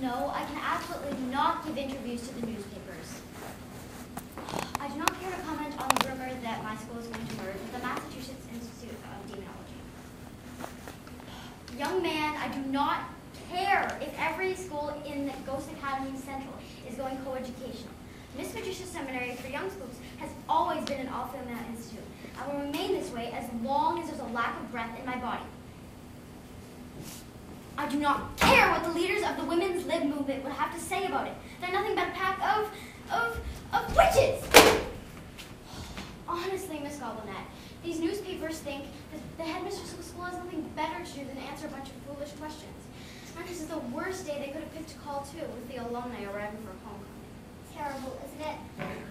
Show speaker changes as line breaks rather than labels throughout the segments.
No, I can absolutely not give interviews to the newspapers. I do not care to comment on the rumor that my school is going to merge with the Massachusetts Institute of Demonology. Young man, I do not care if every school in the Ghost Academy Central is going coeducational. Miss Magicia's Seminary for Young Schools has always been an all-female institute and will remain this way as long as there's a lack of breath in my body. I do not care what the leaders of the Women's Lib movement would have to say about it. They're nothing but a pack of witches! Honestly, Miss Goblinette, these newspapers think that the headmistress of the school has nothing better to do than answer a bunch of foolish questions. And this is the worst day they could have picked to call, too, with the alumni arriving for homecoming.
Terrible, isn't it?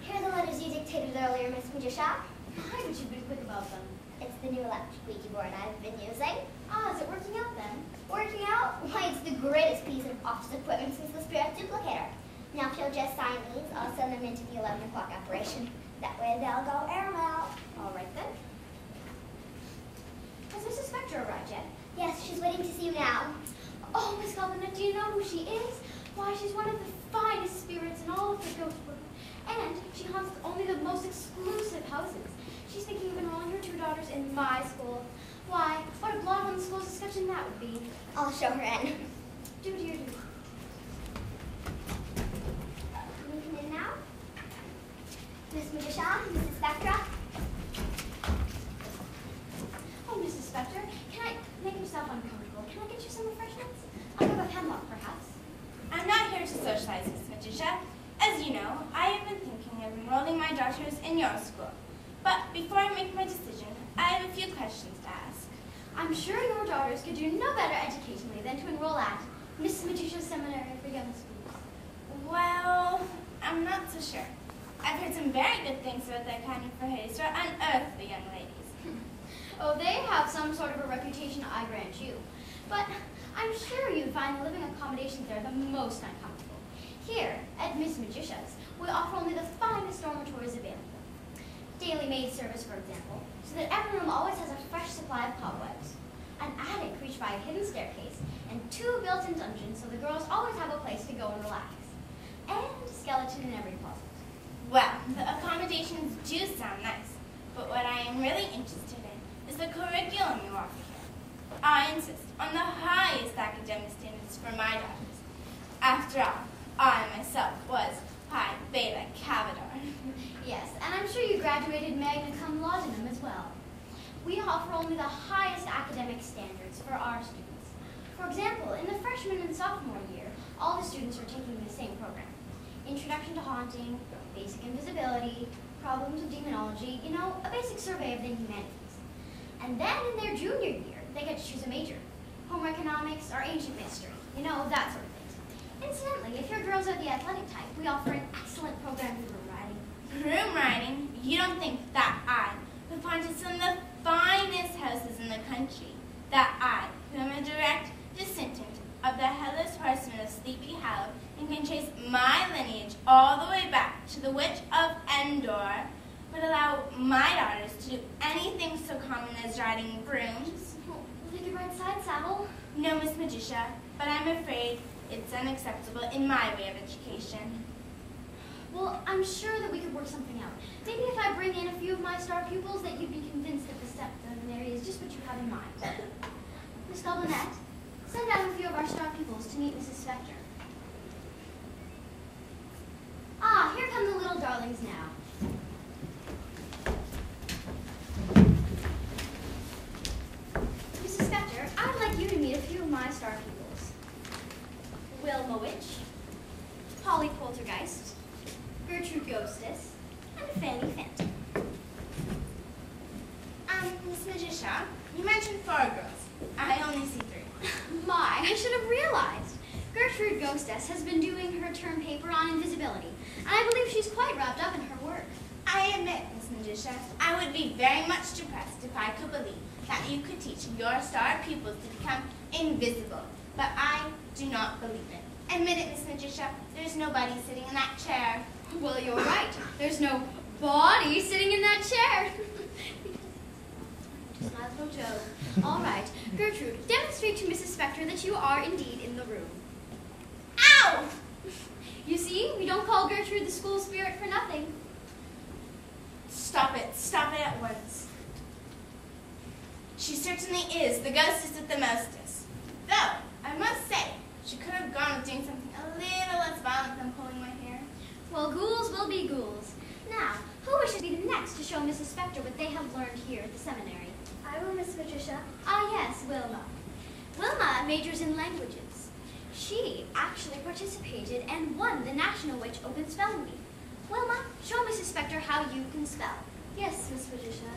Here are the letters you dictated earlier, Miss Magician.
Why would you be quick about them?
It's the new electric Ouija board I've been using.
Ah, is it working out then?
Working out? Why, it's the greatest piece of office equipment since the spirit duplicator. Now, if you'll just sign these, I'll send them into the 11 o'clock operation. That way they'll go airmail.
All right, then. Has Mrs. Spectre arrived yet?
Yes, she's waiting to see you now.
Oh, Miss Goblinette, do you know who she is? Why, she's one of the finest spirits in all of the ghost world. And she haunts only the most exclusive houses. She's thinking of enrolling her 2 daughters in my school. Why, what a blot on the school's discussion that would be.
I'll show her in.
Do, dear, do.
You come in now. Miss Magician, Mrs. Spectra.
Oh, Mrs. Spectre, can I make yourself uncomfortable? Can I get you some refreshments? I'll have a hemlock, perhaps.
I'm not here to socialize, Miss Magician. As you know, I have been thinking of enrolling my daughters in your school. But before I make my decision, I have a few questions to ask.
I'm sure your daughters could do no better educationally than to enroll at Miss Magicia's Seminary for Young Schools.
Well, I'm not so sure. I've heard some very good things about that kind of behavior to unearth the young ladies.
Oh, they have some sort of a reputation, I grant you. But I'm sure you'd find the living accommodations there the most uncomfortable. Here, at Miss Magicia's, we offer only the finest dormitories available. Daily maid service, for example, so that every room always has a fresh supply of cobwebs. An attic reached by a hidden staircase, and 2 built-in dungeons so the girls always have a place to go and relax. And a skeleton in every closet.
Well, the accommodations do sound nice, but what I am really interested in is the curriculum you offer here. I insist on the highest academic standards for my daughters. After all, I myself was Pi Beta Cavador.
Yes, and I'm sure you graduated magna cum laudanum as well. We offer only the highest academic standards for our students. For example, in the freshman and sophomore year, all the students are taking the same program. Introduction to haunting, basic invisibility, problems of demonology, you know, a basic survey of the humanities. And then in their junior year, they get to choose a major. Homer economics or ancient mystery, you know, that sort of thing. Incidentally, if your girls are the athletic type, we offer an excellent program for room riding.
Room riding? You don't think that I, who haunted some of the finest houses in the country, that I, who am a direct descendant of the headless horseman of Sleepy Hollow and can trace my lineage all the way back to the Witch of Endor, would allow my daughters to do anything so common as riding brooms?
Well, they could ride side saddle.
No, Miss Magicia, but I'm afraid it's unacceptable in my way of education.
Well, I'm sure that we could work something out. Maybe if I bring in a few of my star pupils that you'd be convinced that the seminary is just what you have in mind. Miss Goblinette, send down a few of our star pupils to meet Mrs. Spectre. Ah, here come the little darlings now. Mrs. Spectre, I'd like you to meet a few of my star pupils. Wilma Witch, Polly Poltergeist, Gertrude Ghostess, and Fanny Phantom.
Miss Magicia, you mentioned 4 girls. I only see 3.
My, I should have realized. Gertrude Ghostess has been doing her term paper on invisibility, and I believe she's quite wrapped up in her work.
I admit, Miss Magicia, I would be very much depressed if I could believe that you could teach your star pupils to become invisible, but I do not believe it. Admit it, Miss Magicia, there's nobody sitting in that chair.
Well, you're right. There's no body sitting in that chair. Just not no joke. All right, Gertrude, demonstrate to Mrs. Spectre that you are indeed in the room.
Ow! No!
You see, we don't call Gertrude the school spirit for nothing.
Stop it at once. She certainly is the ghostest of the mostest. Though, I must say, she could have gone with doing something a little less violent than pulling my hair.
Well, ghouls will be ghouls. Now, who wishes to be the next to show Mrs. Spector what they have learned here at the seminary?
I will, Miss Patricia.
Ah, yes, Wilma. Wilma majors in languages. She actually participated and won the National Witch Open Spelling Bee. Wilma, show Mrs. Spector how you can spell.
Yes, Miss Patricia.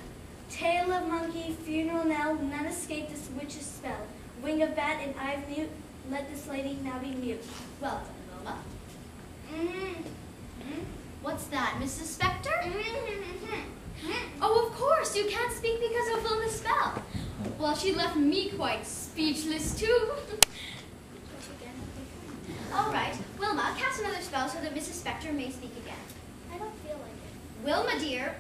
Tail of monkey, funeral knell, none escape this witch's spell. Wing of bat and eye of newt, let this lady now be mute.
Well done, Wilma. What's that, Mrs. Spector? Oh, of course, you can't speak because of Wilma's spell. Well, she left me quite speechless, too. All right, Wilma, cast another spell so that Mrs. Spector may speak again.
I don't feel like it.
Wilma, dear,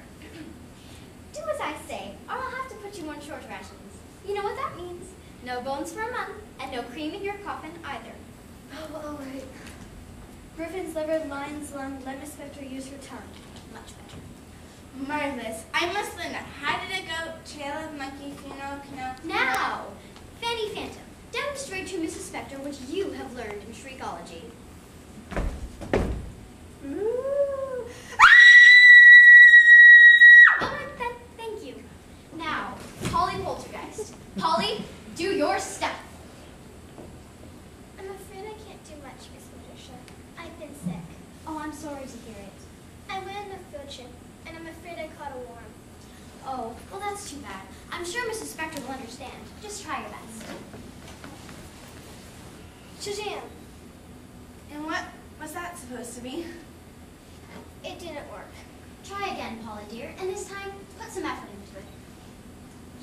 do as I say, or I'll have to put you on short rations. You know what that means. No bones for a month, and no cream in your coffin either.
Oh, all right. Griffin's liver, lion's lung, let Miss Spector use her tongue.
Much better.
Marvelous. I must learn that. How did it go? Tail of monkey, funeral knell.
Now, Fanny Phantom, demonstrate to Mrs. Spector what you have learned in Shriekology.
Ooh.
All right, then, thank you. Now, Polly Poltergeist. Polly, do your stuff.
I'm afraid I can't do much, Miss Patricia. I've been sick.
Oh, I'm sorry to hear it.
I went on a field trip, and I'm afraid I caught a worm.
Oh, well, that's too bad. I'm sure Mrs. Spector will understand. Just try your best.
Shazam!
And what was that supposed to be?
It didn't work.
Try again, Polly dear, and this time, put some effort into it.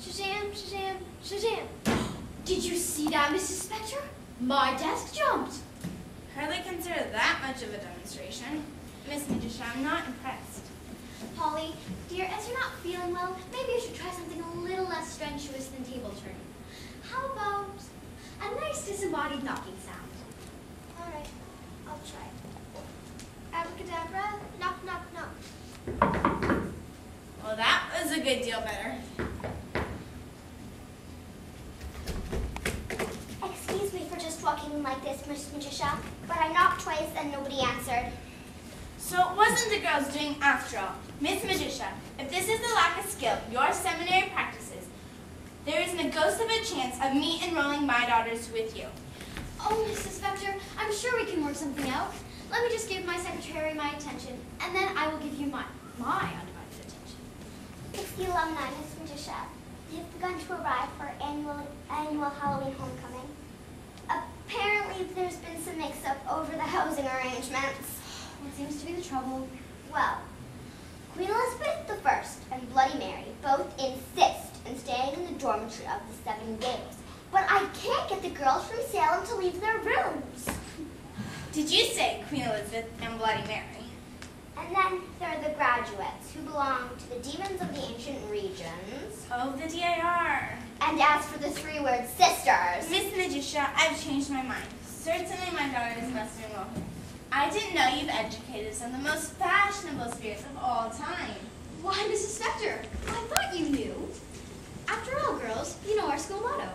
Shazam, Shazam, Shazam!
Did you see that, Mrs. Spector? My desk jumped.
Hardly consider that much of a demonstration. Miss Magician, I'm not impressed.
Polly, dear, as you're not feeling well, maybe you should try something a little less strenuous than table turning. How about a nice disembodied knocking sound?
All right, I'll try. Abracadabra, knock, knock, knock.
Well, that was a good deal better.
Excuse me for just walking like this, Miss Magician, but I knocked twice and nobody answered.
So it wasn't the girls doing after all. Miss Magician, if this is the lack of skill your seminary practices, there isn't a ghost of a chance of me enrolling my daughters with you.
Oh, Mrs. Spector, I'm sure we can work something out. Let me just give my secretary my attention, and then I will give you my undivided attention.
It's the alumni, Miss Magician. They've begun to arrive for annual Halloween homecoming. Apparently, there's been some mix-up over the housing arrangements.
What seems to be the trouble?
Well, Queen Elizabeth I and Bloody Mary both insist on staying in the dormitory of the Seven Gables, but I can't get the girls from Salem to leave their rooms.
Did you say Queen Elizabeth and Bloody Mary?
And then there are the graduates, who belong to the demons of the ancient regions.
Oh, the DIR.
And as for the three-word sisters...
Miss Magician, I've changed my mind. Certainly my daughters must enroll. I didn't know you've educated some of the most fashionable spirits of all time.
Why, Mrs. Spector, I thought you knew. After all, girls, you know our school motto.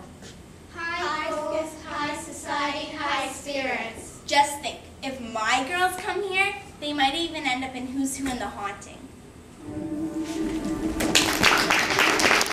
High hopes, high society, high spirits.
Just think, if my girls come here, they might even end up in Who's Who in the Haunting.